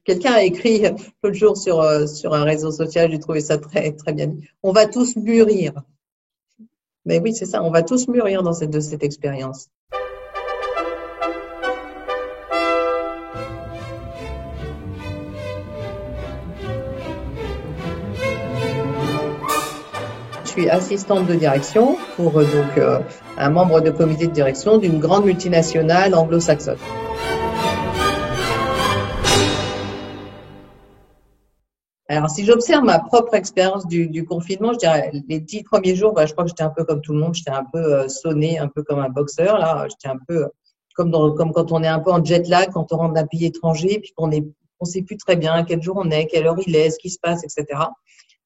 Quelqu'un a écrit l'autre jour sur un réseau social, j'ai trouvé ça très, très bien dit. On va tous mûrir. Mais oui, c'est ça, on va tous mûrir de cette expérience. Je suis assistante de direction pour un membre de comité de direction d'une grande multinationale anglo-saxonne. Alors, si j'observe ma propre expérience du confinement, je dirais les 10 premiers jours, je crois que j'étais un peu comme tout le monde, j'étais un peu sonnée, un peu comme un boxeur. Là, j'étais un peu comme quand on est un peu en jet lag, quand on rentre d'un pays étranger, puis on sait plus très bien quel jour on est, quelle heure il est, ce qui se passe, etc.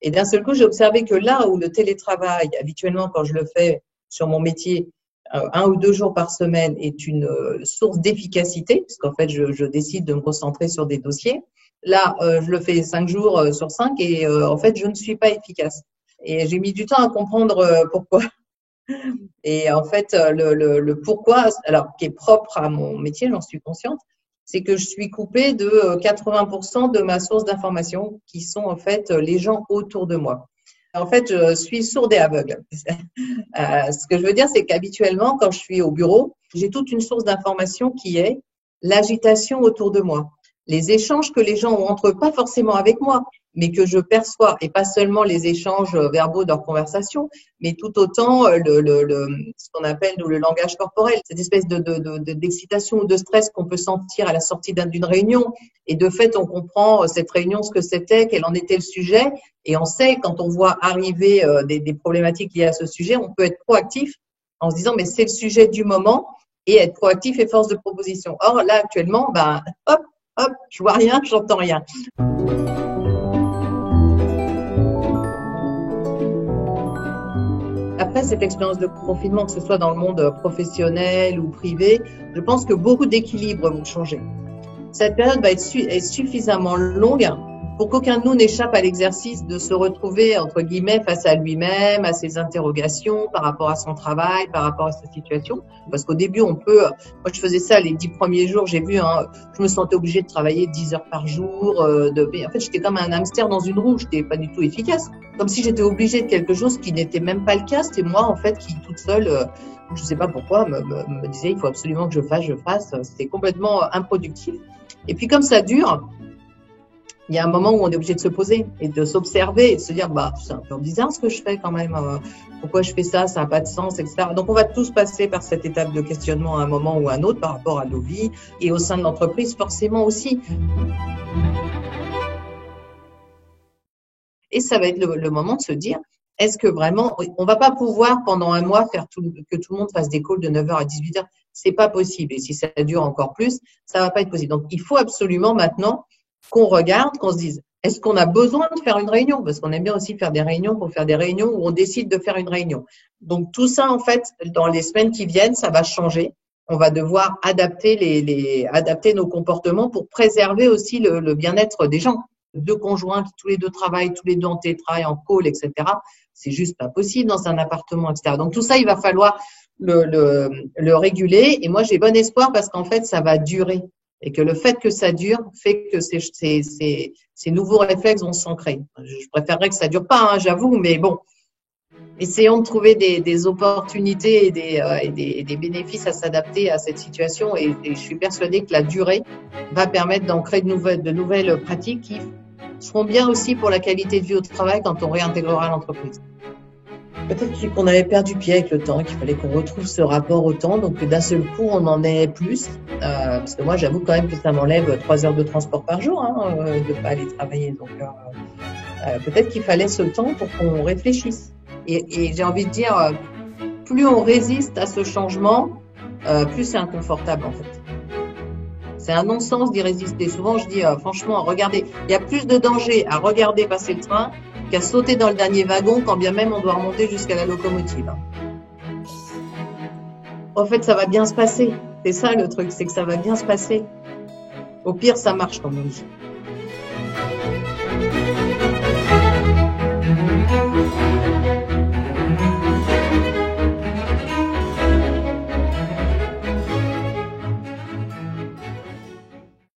Et d'un seul coup, j'ai observé que là où le télétravail, habituellement, quand je le fais sur mon métier, 1 ou 2 jours par semaine est une source d'efficacité, puisqu'en fait, je décide de me concentrer sur des dossiers. Là, je le fais 5 jours sur 5 et en fait, je ne suis pas efficace. Et j'ai mis du temps à comprendre pourquoi. Et en fait, le pourquoi, alors qui est propre à mon métier, j'en suis consciente, c'est que je suis coupée de 80% de ma source d'information, qui sont en fait les gens autour de moi. En fait, je suis sourde et aveugle. Ce que je veux dire, c'est qu'habituellement, quand je suis au bureau, j'ai toute une source d'information qui est l'agitation autour de moi. Les échanges que les gens ont entre eux, pas forcément avec moi, mais que je perçois, et pas seulement les échanges verbaux de leur conversation, mais tout autant ce qu'on appelle le langage corporel, cette espèce d'excitation ou de stress qu'on peut sentir à la sortie d'une réunion. Et de fait, on comprend cette réunion, ce que c'était, quel en était le sujet, et on sait, quand on voit arriver des problématiques liées à ce sujet, on peut être proactif en se disant, mais c'est le sujet du moment, et être proactif et force de proposition. Or, là, actuellement, hop, je vois rien, j'entends rien. Après cette expérience de confinement, que ce soit dans le monde professionnel ou privé, je pense que beaucoup d'équilibres vont changer. Cette période va être suffisamment longue pour qu'aucun de nous n'échappe à l'exercice de se retrouver, entre guillemets, face à lui-même, à ses interrogations par rapport à son travail, par rapport à sa situation. Parce qu'au début, moi je faisais ça les 10 premiers jours, j'ai vu, je me sentais obligée de travailler 10 heures par jour. En fait, j'étais comme un hamster dans une roue, j'étais pas du tout efficace. Comme si j'étais obligée de quelque chose qui n'était même pas le cas. C'était moi, en fait, qui toute seule, je sais pas pourquoi, me disait, il faut absolument que je fasse. C'était complètement improductif. Et puis, comme ça dure, il y a un moment où on est obligé de se poser et de s'observer et de se dire, c'est un peu bizarre ce que je fais quand même. Pourquoi je fais ça? Ça n'a pas de sens, etc. Donc, on va tous passer par cette étape de questionnement à un moment ou à un autre par rapport à nos vies et au sein de l'entreprise, forcément aussi. Et ça va être le moment de se dire, est-ce que vraiment, on va pas pouvoir pendant un mois faire que tout le monde fasse des calls de 9h à 18h. C'est pas possible. Et si ça dure encore plus, ça va pas être possible. Donc, il faut absolument maintenant qu'on regarde, qu'on se dise, est-ce qu'on a besoin de faire une réunion? Parce qu'on aime bien aussi faire des réunions pour faire des réunions où on décide de faire une réunion. Donc, tout ça, en fait, dans les semaines qui viennent, ça va changer. On va devoir adapter adapter nos comportements pour préserver aussi le bien-être des gens. 2 conjoints qui tous les 2 travaillent, tous les 2 en télétravail, en call, etc. C'est juste pas possible dans un appartement, etc. Donc, tout ça, il va falloir le réguler. Et moi, j'ai bon espoir parce qu'en fait, ça va durer. Et que le fait que ça dure fait que ces nouveaux réflexes vont s'ancrer. Je préférerais que ça dure pas, j'avoue, mais bon. Essayons de trouver des opportunités et des bénéfices à s'adapter à cette situation. Et je suis persuadée que la durée va permettre d'ancrer de nouvelles pratiques qui seront bien aussi pour la qualité de vie au travail quand on réintégrera l'entreprise. Peut-être qu'on avait perdu pied avec le temps, qu'il fallait qu'on retrouve ce rapport au temps, donc que d'un seul coup, on en ait plus. Parce que moi, j'avoue quand même que ça m'enlève 3 heures de transport par jour, de pas aller travailler. Donc, peut-être qu'il fallait ce temps pour qu'on réfléchisse. Et j'ai envie de dire, plus on résiste à ce changement, plus c'est inconfortable, en fait. C'est un non-sens d'y résister. Souvent, je dis, franchement, regardez, il y a plus de danger à regarder passer le train qu'à sauter dans le dernier wagon, quand bien même on doit remonter jusqu'à la locomotive. En fait, ça va bien se passer. C'est ça le truc, c'est que ça va bien se passer. Au pire, ça marche, comme on dit.